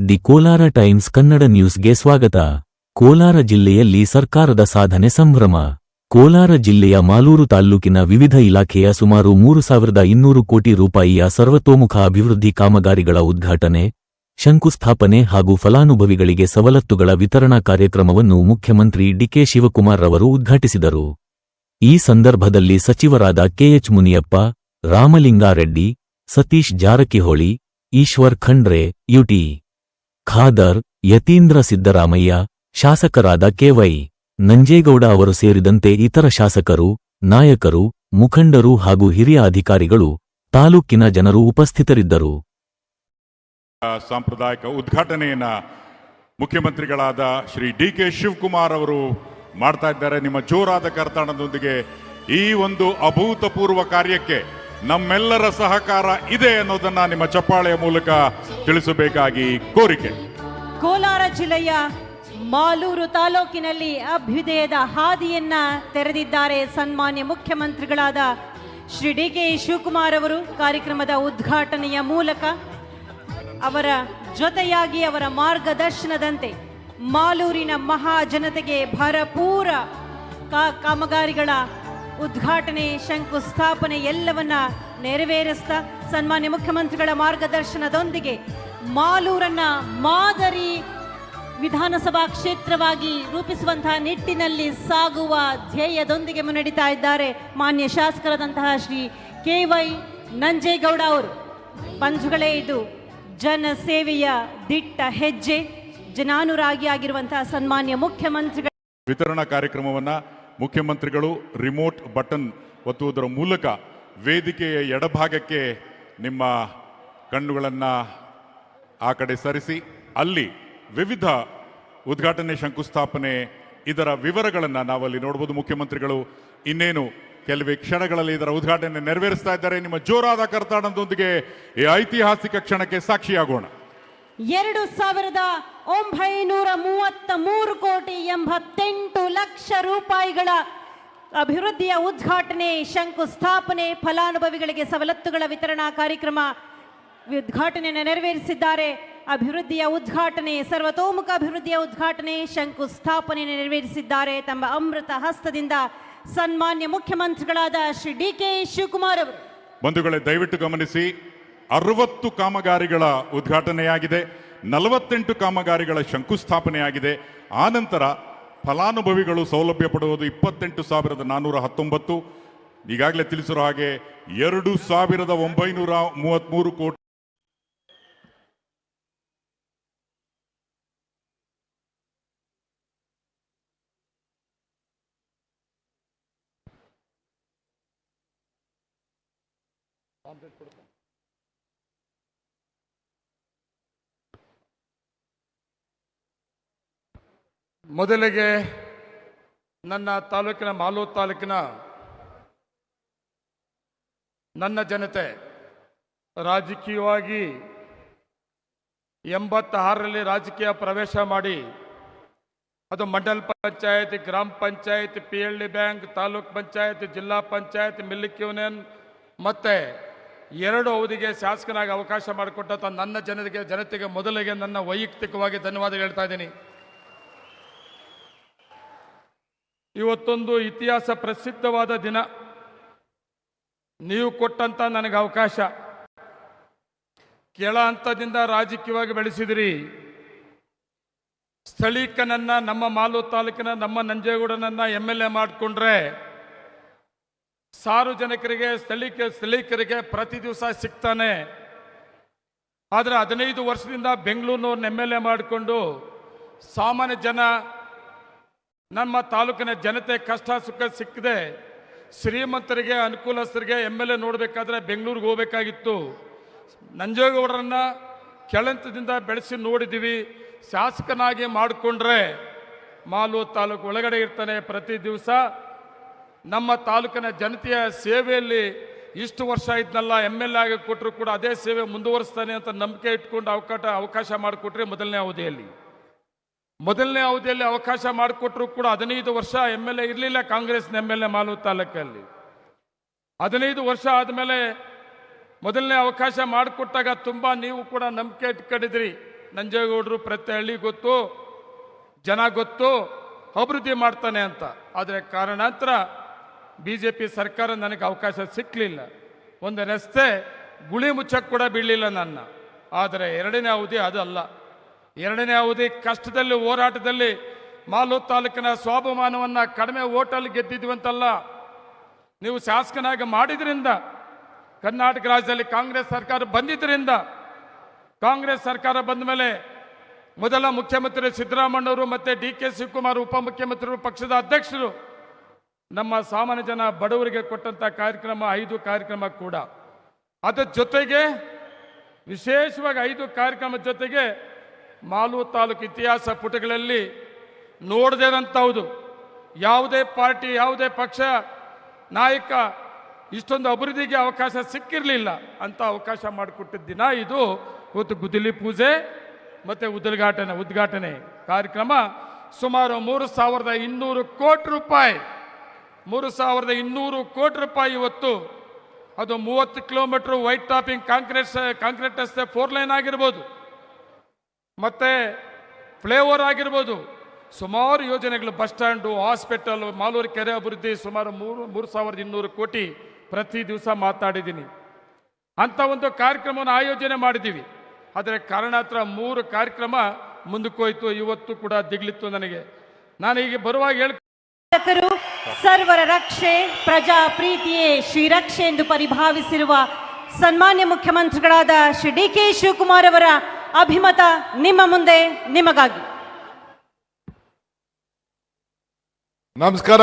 The Kolar times Kannada ನ್ಯೂಸ್ಗೆ ಸ್ವಾಗತ. ಕೋಲಾರ ಜಿಲ್ಲೆಯಲ್ಲಿ ಸರ್ಕಾರದ ಸಾಧನೆ ಸಂಭ್ರಮ. ಕೋಲಾರ ಜಿಲ್ಲೆಯ ಮಾಲೂರು ತಾಲ್ಲೂಕಿನ ವಿವಿಧ ಇಲಾಖೆಯ ಸುಮಾರು 3200 ಕೋಟಿ ರೂಪಾಯಿಯ ಸರ್ವತೋಮುಖ ಅಭಿವೃದ್ಧಿ ಕಾಮಗಾರಿಗಳ ಉದ್ಘಾಟನೆ, ಶಂಕುಸ್ಥಾಪನೆ ಹಾಗೂ ಫಲಾನುಭವಿಗಳಿಗೆ ಸವಲತ್ತುಗಳ ವಿತರಣಾ ಕಾರ್ಯಕ್ರಮವನ್ನು ಮುಖ್ಯಮಂತ್ರಿ ಡಿಕೆ ಶಿವಕುಮಾರ್ ರವರು ಉದ್ಘಾಟಿಸಿದರು. ಈ ಸಂದರ್ಭದಲ್ಲಿ ಸಚಿವರಾದ ಕೆಎಚ್ ಮುನಿಯಪ್ಪ, ರಾಮಲಿಂಗಾರೆಡ್ಡಿ, ಸತೀಶ್ ಜಾರಕಿಹೊಳಿ, ಈಶ್ವರ್ ಖಂಡ್ರೆ, ಯುಟಿ ಖಾದರ್, ಯತೀಂದ್ರ ಸಿದ್ದರಾಮಯ್ಯ, ಶಾಸಕರಾದ ಕೆವೈ ನಂಜೇಗೌಡ ಅವರು ಸೇರಿದಂತೆ ಇತರ ಶಾಸಕರು, ನಾಯಕರು, ಮುಖಂಡರು ಹಾಗೂ ಹಿರಿಯ ಅಧಿಕಾರಿಗಳು, ತಾಲೂಕಿನ ಜನರು ಉಪಸ್ಥಿತರಿದ್ದರು. ಸಾಂಪ್ರದಾಯಿಕ ಉದ್ಘಾಟನೆಯನ್ನ ಮುಖ್ಯಮಂತ್ರಿಗಳಾದ ಶ್ರೀ ಡಿಕೆ ಶಿವಕುಮಾರ್ ಅವರು ಮಾಡ್ತಾ ಇದ್ದಾರೆ. ನಿಮ್ಮ ಜೋರಾದ ಕರತಾಳದೊಂದಿಗೆ ಈ ಒಂದು ಅಭೂತಪೂರ್ವ ಕಾರ್ಯಕ್ಕೆ ನಮ್ಮೆಲ್ಲರ ಸಹಕಾರ ಇದೆ ಅನ್ನೋದನ್ನ ನಿಮ್ಮ ಚಪ್ಪಾಳೆಯ ಮೂಲಕ ತಿಳಿಸಬೇಕಾಗಿ ಕೋರಿಕೆ. ಕೋಲಾರ ಜಿಲ್ಲೆಯ ಮಾಲೂರು ತಾಲೂಕಿನಲ್ಲಿ ಅಭ್ಯುದಯದ ಹಾದಿಯನ್ನ ತೆರೆದಿದ್ದಾರೆ ಸನ್ಮಾನ್ಯ ಮುಖ್ಯಮಂತ್ರಿಗಳಾದ ಶ್ರೀ ಡಿಕೆ ಶಿವಕುಮಾರ್ ಅವರು. ಕಾರ್ಯಕ್ರಮದ ಉದ್ಘಾಟನೆಯ ಮೂಲಕ ಅವರ ಜೊತೆಯಾಗಿ ಅವರ ಮಾರ್ಗದರ್ಶನದಂತೆ ಮಾಲೂರಿನ ಮಹಾಜನತೆಗೆ ಭರಪೂರ ಕಾಮಗಾರಿಗಳ ಉದ್ಘಾಟನೆ, ಶಂಕುಸ್ಥಾಪನೆ ಎಲ್ಲವನ್ನ ನೆರವೇರಿಸ್ತಾ ಸನ್ಮಾನ್ಯ ಮುಖ್ಯಮಂತ್ರಿಗಳ ಮಾರ್ಗದರ್ಶನದೊಂದಿಗೆ ಮಾಲೂರನ್ನ ಮಾದರಿ ವಿಧಾನಸಭಾ ಕ್ಷೇತ್ರವಾಗಿ ರೂಪಿಸುವಂತಹ ನಿಟ್ಟಿನಲ್ಲಿ ಸಾಗುವ ಧ್ಯೇಯದೊಂದಿಗೆ ಮುನ್ನಡೆತಾ ಇದ್ದಾರೆ ಮಾನ್ಯ ಶಾಸಕರಾದಂತಹ ಶ್ರೀ ಕೆವೈ ನಂಜೇಗೌಡ ಅವರು. ಬಂಧುಗಳೇ, ಇದು ಜನಸೇವೆಯ ದಿಟ್ಟ ಹೆಜ್ಜೆ, ಜನಾನುರಾಗಿಯಾಗಿರುವಂತಹ ಸನ್ಮಾನ್ಯ ಮುಖ್ಯಮಂತ್ರಿಗಳ ವಿತರಣಾ ಕಾರ್ಯಕ್ರಮವನ್ನ ಮುಖ್ಯಮಂತ್ರಿಗಳು ರಿಮೋಟ್ ಬಟನ್ ಒತ್ತುವುದರ ಮೂಲಕ ವೇದಿಕೆಯ ಎಡಭಾಗಕ್ಕೆ ನಿಮ್ಮ ಕಣ್ಣುಗಳನ್ನ ಆ ಕಡೆ ಸರಿಸಿ ಅಲ್ಲಿ ವಿವಿಧ ಉದ್ಘಾಟನೆ, ಶಂಕುಸ್ಥಾಪನೆ ಇದರ ವಿವರಗಳನ್ನು ನಾವಲ್ಲಿ ನೋಡಬಹುದು. ಮುಖ್ಯಮಂತ್ರಿಗಳು ಇನ್ನೇನು ಕೆಲವೇ ಕ್ಷಣಗಳಲ್ಲಿ ಇದರ ಉದ್ಘಾಟನೆ ನೆರವೇರಿಸ್ತಾ ಇದ್ದಾರೆ. ನಿಮ್ಮ ಜೋರಾದ ಕರತಾಳದೊಂದಿಗೆ ಈ ಐತಿಹಾಸಿಕ ಕ್ಷಣಕ್ಕೆ ಸಾಕ್ಷಿಯಾಗೋಣ. 2933 ಕೋಟಿ 88 ಲಕ್ಷ ರೂಪಾಯಿಗಳ ಅಭಿವೃದ್ಧಿಯ ಉದ್ಘಾಟನೆ, ಶಂಕುಸ್ಥಾಪನೆ, ಫಲಾನುಭವಿಗಳಿಗೆ ಸವಲತ್ತುಗಳ ವಿತರಣಾ ಕಾರ್ಯಕ್ರಮ ಉದ್ಘಾಟನೆಯನ್ನು ನೆರವೇರಿಸಿದ್ದಾರೆ. ಅಭಿವೃದ್ಧಿಯ ಉದ್ಘಾಟನೆ, ಸರ್ವತೋಮುಖ ಅಭಿವೃದ್ಧಿಯ ಉದ್ಘಾಟನೆ, ಶಂಕುಸ್ಥಾಪನೆ ನೆರವೇರಿಸಿದ್ದಾರೆ ತಮ್ಮ ಅಮೃತ ಹಸ್ತದಿಂದ ಸನ್ಮಾನ್ಯ ಮುಖ್ಯಮಂತ್ರಿಗಳಾದ ಶ್ರೀ ಡಿಕೆ ಶಿವಕುಮಾರ್ ಅವರು. ಬಂಧುಗಳೇ, ದಯವಿಟ್ಟು ಗಮನಿಸಿ, 60 ಕಾಮಗಾರಿಗಳ ಉದ್ಘಾಟನೆಯಾಗಿದೆ, 48 ಕಾಮಗಾರಿಗಳ ಶಂಕುಸ್ಥಾಪನೆಯಾಗಿದೆ. ಆನಂತರ ಫಲಾನುಭವಿಗಳು ಸೌಲಭ್ಯ ಪಡೆಯುವುದು 28,419. ಈಗಾಗಲೇ ತಿಳಿಸಿರೋ ಹಾಗೆ 2,933 ಕೋಟಿ ಮೊದಲಿಗೆ ನನ್ನ ತಾಲೂಕಿನ ಮಾಲೂರು ತಾಲೂಕಿನ ನನ್ನ ಜನತೆ ರಾಜಕೀಯವಾಗಿ 86ರಲ್ಲಿ ರಾಜಕೀಯ ಪ್ರವೇಶ ಮಾಡಿ ಅದು ಮಂಡಲ ಪಂಚಾಯತ್, ಗ್ರಾಮ ಪಂಚಾಯತ್, PLD ಬ್ಯಾಂಕ್, ತಾಲೂಕ್ ಪಂಚಾಯತ್, ಜಿಲ್ಲಾ ಪಂಚಾಯತ್, ಮಿಲ್ಕ್ ಯೂನಿಯನ್ ಮತ್ತು 2 ಅವಧಿಗೆ ಶಾಸಕನಾಗಿ ಅವಕಾಶ ಮಾಡಿಕೊಟ್ಟಂಥ ನನ್ನ ಜನತೆಗೆ ಮೊದಲಿಗೆ ನನ್ನ ವೈಯಕ್ತಿಕವಾಗಿ ಧನ್ಯವಾದ ಹೇಳ್ತಾ ಇದ್ದೀನಿ. ಇವತ್ತೊಂದು ಇತಿಹಾಸ ಪ್ರಸಿದ್ಧವಾದ ದಿನ. ನೀವು ಕೊಟ್ಟಂತ ನನಗೆ ಅವಕಾಶ, ಕೆಳ ಹಂತದಿಂದ ರಾಜಕೀಯವಾಗಿ ಬೆಳೆಸಿದಿರಿ. ಸ್ಥಳೀಕನನ್ನ, ನಮ್ಮ ಮಾಲೂರು ತಾಲೂಕಿನ ನಮ್ಮ ನಂಜೇಗೌಡನನ್ನ MLA ಮಾಡಿಕೊಂಡ್ರೆ ಸಾರ್ವಜನಿಕರಿಗೆ ಸ್ಥಳೀಕರಿಗೆ ಪ್ರತಿ ದಿವಸ ಸಿಗ್ತಾನೆ. ಆದರೆ 15 ವರ್ಷದಿಂದ ಬೆಂಗಳೂರಿನವ್ರನ್ನ MLA ಮಾಡಿಕೊಂಡು ಸಾಮಾನ್ಯ ಜನ, ನಮ್ಮ ತಾಲೂಕಿನ ಜನತೆ ಕಷ್ಟ ಸುಖ ಸಿಕ್ಕದೆ ಶ್ರೀಮಂತರಿಗೆ, ಅನುಕೂಲಸ್ಥರಿಗೆ MLA ನೋಡಬೇಕಾದ್ರೆ ಬೆಂಗಳೂರಿಗೆ ಹೋಗಬೇಕಾಗಿತ್ತು. ನಂಜೇಗೌಡರನ್ನ ಕೆಳಂತದಿಂದ ಬೆಳೆಸಿ ನೋಡಿದ್ದೀವಿ. ಶಾಸಕನಾಗಿ ಮಾಡಿಕೊಂಡ್ರೆ ಮಾಲೂರು ತಾಲೂಕು ಒಳಗಡೆ ಇರ್ತಾನೆ. ಪ್ರತಿ ದಿವಸ ನಮ್ಮ ತಾಲೂಕಿನ ಜನತೆಯ ಸೇವೆಯಲ್ಲಿ ಇಷ್ಟು ವರ್ಷ ಇದ್ನಲ್ಲ, MLA ಆಗಿ ಕೊಟ್ಟರು ಕೂಡ ಅದೇ ಸೇವೆ ಮುಂದುವರಿಸ್ತಾನೆ ಅಂತ ನಂಬಿಕೆ ಇಟ್ಕೊಂಡು ಅವಕಾಶ ಮಾಡಿಕೊಟ್ರೆ ಮೊದಲನೇ ಅವಧಿಯಲ್ಲಿ ಅವಕಾಶ ಮಾಡಿಕೊಟ್ರು ಕೂಡ 15 ವರ್ಷ MLA ಇರಲಿಲ್ಲ ಕಾಂಗ್ರೆಸ್ನ MLA ಮಾಲೂರು ತಾಲೂಕಲ್ಲಿ. 15 ವರ್ಷ ಆದಮೇಲೆ ಮೊದಲನೇ ಅವಕಾಶ ಮಾಡಿಕೊಟ್ಟಾಗ ತುಂಬ ನೀವು ಕೂಡ ನಂಬಿಕೆ ಇಟ್ಕೊಂಡಿದ್ರಿ. ನಂಜೇಗೌಡರು ಪ್ರತಿ ಹಳ್ಳಿ ಗೊತ್ತು, ಜನ ಗೊತ್ತು, ಅಭಿವೃದ್ಧಿ ಮಾಡ್ತಾನೆ ಅಂತ. ಆದರೆ ಕಾರಣಾಂತರ BJP ಸರ್ಕಾರ ನನಗೆ ಅವಕಾಶ ಸಿಕ್ಕಲಿಲ್ಲ. ಒಂದು ರಸ್ತೆ ಗುಳಿ ಮುಚ್ಚಕ್ಕೆ ಕೂಡ ಬೀಳಲಿಲ್ಲ ನನ್ನ. ಆದರೆ ಎರಡನೇ ಅವಧಿ ಅದಲ್ಲ. ಎರಡನೇ ಅವಧಿ ಕಷ್ಟದಲ್ಲಿ, ಹೋರಾಟದಲ್ಲಿ ಮಾಲೂರು ತಾಲೂಕಿನ ಸ್ವಾಭಿಮಾನವನ್ನು ಕಡಿಮೆ ಓಟಲ್ಲಿ ಗೆದ್ದಿದ್ವಂತಲ್ಲ, ನೀವು ಶಾಸಕನಾಗಿ ಮಾಡಿದ್ರಿಂದ, ಕರ್ನಾಟಕ ರಾಜ್ಯದಲ್ಲಿ ಕಾಂಗ್ರೆಸ್ ಸರ್ಕಾರ ಬಂದಿದ್ದರಿಂದ, ಕಾಂಗ್ರೆಸ್ ಸರ್ಕಾರ ಬಂದ ಮೇಲೆ ಮೊದಲ ಮುಖ್ಯಮಂತ್ರಿ ಸಿದ್ದರಾಮಣ್ಣವರು ಮತ್ತು DK ಶಿವಕುಮಾರ್ ಉಪಮುಖ್ಯಮಂತ್ರಿಗಳು, ಪಕ್ಷದ ಅಧ್ಯಕ್ಷರು ನಮ್ಮ ಸಾಮಾನ್ಯ ಜನ ಬಡವರಿಗೆ ಕೊಟ್ಟಂಥ ಕಾರ್ಯಕ್ರಮ 5 ಕಾರ್ಯಕ್ರಮ ಕೂಡ. ಅದರ ಜೊತೆಗೆ ವಿಶೇಷವಾಗಿ 5 ಕಾರ್ಯಕ್ರಮದ ಜೊತೆಗೆ ಮಾಲೂರು ತಾಲೂಕು ಇತಿಹಾಸ ಪುಟಗಳಲ್ಲಿ ನೋಡದೇನಂತಹದ್ದು ಯಾವುದೇ ಪಾರ್ಟಿ, ಯಾವುದೇ ಪಕ್ಷ ನಾಯಕ ಇಷ್ಟೊಂದು ಅಭಿವೃದ್ಧಿಗೆ ಅವಕಾಶ ಸಿಕ್ಕಿರಲಿಲ್ಲ ಅಂತ ಅವಕಾಶ ಮಾಡಿಕೊಟ್ಟಿದ್ದ ದಿನ ಇದು. ಇವತ್ತು ಗುದ್ದಲಿ ಪೂಜೆ ಮತ್ತು ಉದ್ಘಾಟನೆ ಕಾರ್ಯಕ್ರಮ ಸುಮಾರು 3,200 ಕೋಟಿ ರೂಪಾಯಿ, 3,200 ಕೋಟಿ ರೂಪಾಯಿ ಇವತ್ತು. ಅದು 30 ಕಿಲೋಮೀಟರ್ ವೈಟ್ ಟಾಪಿಂಗ್ ಕಾಂಕ್ರೀಟ್ ರಸ್ತೆ 4 ಲೈನ್ ಆಗಿರ್ಬೋದು, ಮತ್ತೆ ಫ್ಲೇವರ್ ಆಗಿರ್ಬೋದು, ಸುಮಾರು ಯೋಜನೆಗಳು, ಬಸ್ ಸ್ಟ್ಯಾಂಡು, ಹಾಸ್ಪಿಟಲ್, ಮಾಲೂರು ಕೆರೆ ಅಭಿವೃದ್ಧಿ ಸುಮಾರು 3,200 ಕೋಟಿ ಪ್ರತಿ ದಿವಸ ಮಾತಾಡಿದ್ದೀನಿ. ಅಂಥ ಒಂದು ಕಾರ್ಯಕ್ರಮವನ್ನು ಆಯೋಜನೆ ಮಾಡಿದ್ದೀವಿ. ಆದರೆ ಕಾರಣಾಂತರ 3 ಕಾರ್ಯಕ್ರಮ ಮುಂದಕ್ಕೆ ಹೋಯಿತು. ಇವತ್ತು ಕೂಡ ದಿಗ್ಲಿತ್ತು ನನಗೆ. ನಾನು ಈಗ ಬರುವಾಗ ಸರ್ವರ ರಕ್ಷೆ, ಪ್ರಜಾ ಪ್ರೀತಿಯೇ ಶ್ರೀರಕ್ಷೆ ಎಂದು ಪರಿಭಾವಿಸಿರುವ ಸನ್ಮಾನ್ಯ ಮುಖ್ಯಮಂತ್ರಿಗಳಾದ ಶ್ರೀ DK ಶಿವಕುಮಾರ್ ಅವರ ಅಭಿಮತ ನಿಮ್ಮ ಮುಂದೆ, ನಿಮಗಾಗಿ. ನಮಸ್ಕಾರ.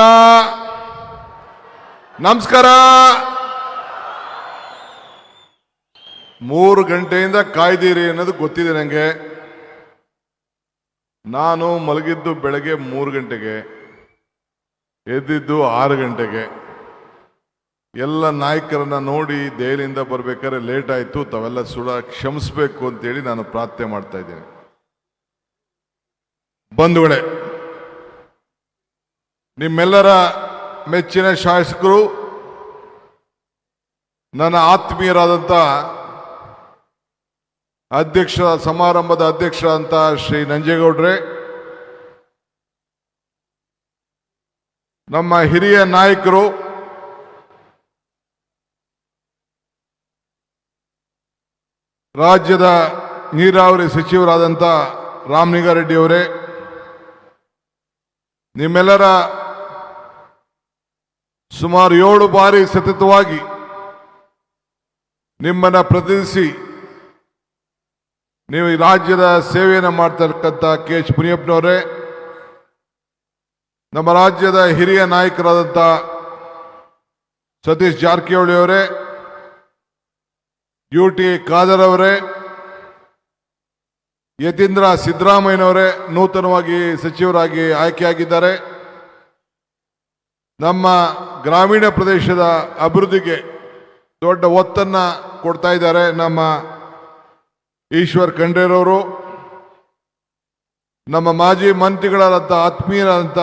ನಮಸ್ಕಾರ. 3 ಗಂಟೆಯಿಂದ ಕಾಯ್ದಿರಿ ಅನ್ನೋದು ಗೊತ್ತಿದೆ ನನಗೆ. ನಾನು ಮಲಗಿದ್ದು ಬೆಳಗ್ಗೆ 3 ಗಂಟೆಗೆ, ಎದ್ದಿದ್ದು 6 ಗಂಟೆಗೆ. ಎಲ್ಲ ನಾಯಕರನ್ನ ನೋಡಿ ದೆಹಲಿಯಿಂದ ಬರ್ಬೇಕಾದ್ರೆ ಲೇಟ್ ಆಯಿತು, ತಾವೆಲ್ಲ ಕ್ಷಮಿಸ್ಬೇಕು ಅಂತೇಳಿ ನಾನು ಪ್ರಾರ್ಥನೆ ಮಾಡ್ತಾ ಇದ್ದೇನೆ. ಬಂಧುಗಳೇ, ನಿಮ್ಮೆಲ್ಲರ ಮೆಚ್ಚಿನ ಶಾಸಕರು, ನನ್ನ ಆತ್ಮೀಯರಾದಂಥ ಸಮಾರಂಭದ ಅಧ್ಯಕ್ಷರಾದಂಥ ಶ್ರೀ ನಂಜೇಗೌಡ್ರೆ, ನಮ್ಮ ಹಿರಿಯ ನಾಯಕರು, ರಾಜ್ಯದ ನೀರಾವರಿ ಸಚಿವರಾದಂಥ ರಾಮಲಿಂಗಾರೆಡ್ಡಿ ಅವರೇ, ನಿಮ್ಮೆಲ್ಲರ ಸುಮಾರು 7 ಬಾರಿ ಸತತವಾಗಿ ನಿಮ್ಮನ್ನು ಪ್ರತಿನಿಧಿಸಿ ನೀವು ಈ ರಾಜ್ಯದ ಸೇವೆಯನ್ನು ಮಾಡ್ತಕ್ಕಂಥ KH ಮುನಿಯಪ್ಪನವರೇ, ನಮ್ಮ ರಾಜ್ಯದ ಹಿರಿಯ ನಾಯಕರಾದಂಥ ಸತೀಶ್ ಜಾರಕಿಹೊಳಿ ಅವರೇ, UT ಖಾದರ್ ಅವರೇ, ಯತೀಂದ್ರ ಸಿದ್ದರಾಮಯ್ಯನವರೇ ನೂತನವಾಗಿ ಸಚಿವರಾಗಿ ಆಯ್ಕೆಯಾಗಿದ್ದಾರೆ. ನಮ್ಮ ಗ್ರಾಮೀಣ ಪ್ರದೇಶದ ಅಭಿವೃದ್ಧಿಗೆ ದೊಡ್ಡ ಒತ್ತನ್ನು ಕೊಡ್ತಾ ಇದ್ದಾರೆ ನಮ್ಮ ಈಶ್ವರ್ ಖಂಡ್ರೇರವರು, ನಮ್ಮ ಮಾಜಿ ಮಂತ್ರಿಗಳಾದಂಥ ಆತ್ಮೀಯರಾದಂಥ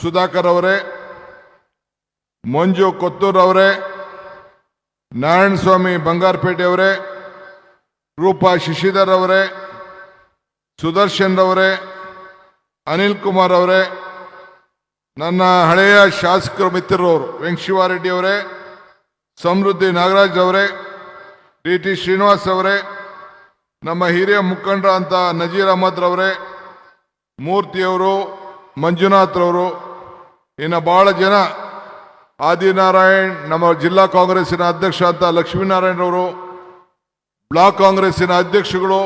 ಸುಧಾಕರ್ ಅವರೇ, ಮಂಜು ಕೊತ್ತೂರ್ ಅವರೇ, ನಾರಾಯಣ ಸ್ವಾಮಿ ಬಂಗಾರಪೇಟೆ ಅವರೇ, ರೂಪಾ ಶಶಿಧರ್ ಅವರೇ, ಸುದರ್ಶನ್ ಅವರೇ, ಅನಿಲ್ ಕುಮಾರ್ ಅವರೇ, ನನ್ನ ಹಳೆಯ ಶಾಸಕರು ಮಿತ್ರರವರು ವೆಂಕಟಶಿವಾರೆಡ್ಡಿ ಅವರೇ, ಸಮೃದ್ಧಿ ನಾಗರಾಜ್ ಅವರೇ, DT ಶ್ರೀನಿವಾಸ್ ಅವರೇ, ನಮ್ಮ ಹಿರಿಯ ಮುಖಂಡರಾದಂಥ ನಜೀರ್ ಅಹಮದ್ ರವರೇ, ಮೂರ್ತಿಯವರು, ಮಂಜುನಾಥ್ ರವರು, ಇನ್ನು ಬಹಳ ಜನ, ಆದಿನಾರಾಯಣ್, ನಮ್ಮ ಜಿಲ್ಲಾ ಕಾಂಗ್ರೆಸ್ಸಿನ ಅಧ್ಯಕ್ಷ ಅಂತ ಲಕ್ಷ್ಮೀನಾರಾಯಣರವರು, ಬ್ಲಾಕ್ ಕಾಂಗ್ರೆಸ್ಸಿನ ಅಧ್ಯಕ್ಷಗಳು,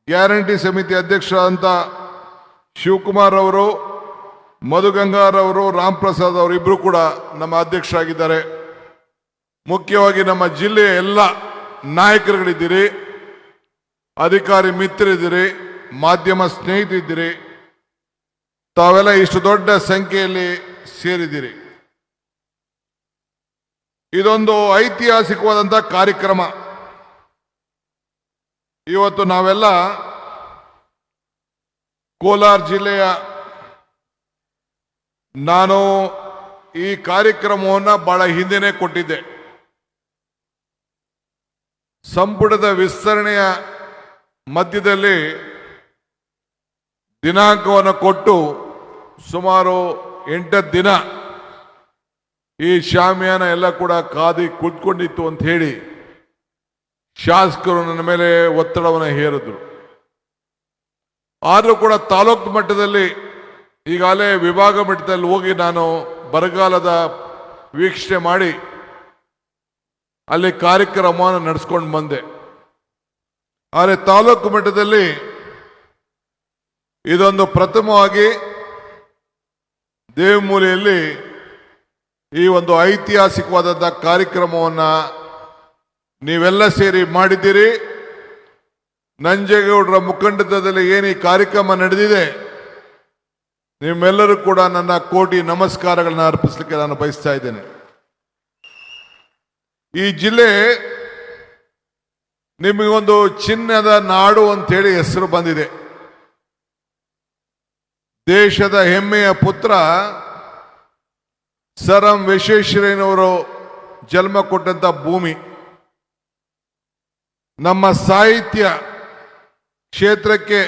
ಗ್ಯಾರಂಟಿ ಸಮಿತಿ ಅಧ್ಯಕ್ಷ ಅಂತ ಶಿವಕುಮಾರ್ ಅವರು, ಮಧುಗಂಗಾರ್ ಅವರು, ರಾಮ್ ಪ್ರಸಾದ್ ಅವರು ಇಬ್ಬರು ಕೂಡ ನಮ್ಮ ಅಧ್ಯಕ್ಷರಾಗಿದ್ದಾರೆ. ಮುಖ್ಯವಾಗಿ ನಮ್ಮ ಜಿಲ್ಲೆಯ ಎಲ್ಲ ನಾಯಕರುಗಳಿದ್ದೀರಿ, ಅಧಿಕಾರಿ ಮಿತ್ರರಿದ್ದೀರಿ, ಮಾಧ್ಯಮ ಸ್ನೇಹಿತರಿದ್ದೀರಿ. ತಾವೆಲ್ಲ ಇಷ್ಟು ದೊಡ್ಡ ಸಂಖ್ಯೆಯಲ್ಲಿ ಸೇರಿದ್ದೀರಿ. ಇದೊಂದು ಐತಿಹಾಸಿಕವಾದಂಥ ಕಾರ್ಯಕ್ರಮ. ಇವತ್ತು ನಾವೆಲ್ಲ ಕೋಲಾರ ಜಿಲ್ಲೆಯ, ನಾನು ಈ ಕಾರ್ಯಕ್ರಮವನ್ನು ಬಹಳ ಹಿಂದೆನೇ ಕೊಟ್ಟಿದ್ದೆ. ಸಂಪುಟದ ವಿಸ್ತರಣೆಯ ಮಧ್ಯದಲ್ಲಿ ದಿನಾಂಕವನ್ನು ಕೊಟ್ಟು ಸುಮಾರು 8 ದಿನ ಈ ಶಾಮಿಯಾನ ಎಲ್ಲ ಕೂಡ ಕಾದಿ ಕುತ್ಕೊಂಡಿತ್ತು ಅಂತ ಹೇಳಿ ಶಾಸಕರು ನನ್ನ ಮೇಲೆ ಒತ್ತಡವನ್ನು ಹೇರಿದ್ರು. ಆದರೂ ಕೂಡ ತಾಲೂಕು ಮಟ್ಟದಲ್ಲಿ ಈಗಾಗಲೇ ವಿಭಾಗ ಮಟ್ಟದಲ್ಲಿ ಹೋಗಿ ನಾನು ಬರಗಾಲದ ವೀಕ್ಷಣೆ ಮಾಡಿ ಅಲ್ಲಿ ಕಾರ್ಯಕ್ರಮವನ್ನು ನಡೆಸ್ಕೊಂಡು ಬಂದೆ. ಆದರೆ ತಾಲೂಕು ಮಟ್ಟದಲ್ಲಿ ಇದೊಂದು ಪ್ರಥಮವಾಗಿ ದೇವಮೂಲೆಯಲ್ಲಿ ಈ ಒಂದು ಐತಿಹಾಸಿಕವಾದಂಥ ಕಾರ್ಯಕ್ರಮವನ್ನು ನೀವೆಲ್ಲ ಸೇರಿ ಮಾಡಿದ್ದೀರಿ. ನಂಜೇಗೌಡರ ಮುಖಂಡತ್ವದಲ್ಲಿ ಏನು ಈ ಕಾರ್ಯಕ್ರಮ ನಡೆದಿದೆ, ನಿಮ್ಮೆಲ್ಲರೂ ಕೂಡ ನನ್ನ ಕೋಟಿ ನಮಸ್ಕಾರಗಳನ್ನ ಅರ್ಪಿಸಲಿಕ್ಕೆ ನಾನು ಬಯಸ್ತಾ ಇದ್ದೇನೆ. ಈ ಜಿಲ್ಲೆ ನಿಮಗೊಂದು ಚಿನ್ನದ ನಾಡು ಅಂತೇಳಿ ಹೆಸರು ಬಂದಿದೆ. ದೇಶದ ಹೆಮ್ಮೆಯ ಪುತ್ರ ಸರ್ ಎಂ ವಿಶ್ವೇಶ್ವರಯ್ಯನವರು ಜನ್ಮ ಕೊಟ್ಟಂತ ಭೂಮಿ. ನಮ್ಮ ಸಾಹಿತ್ಯ ಕ್ಷೇತ್ರಕ್ಕೆ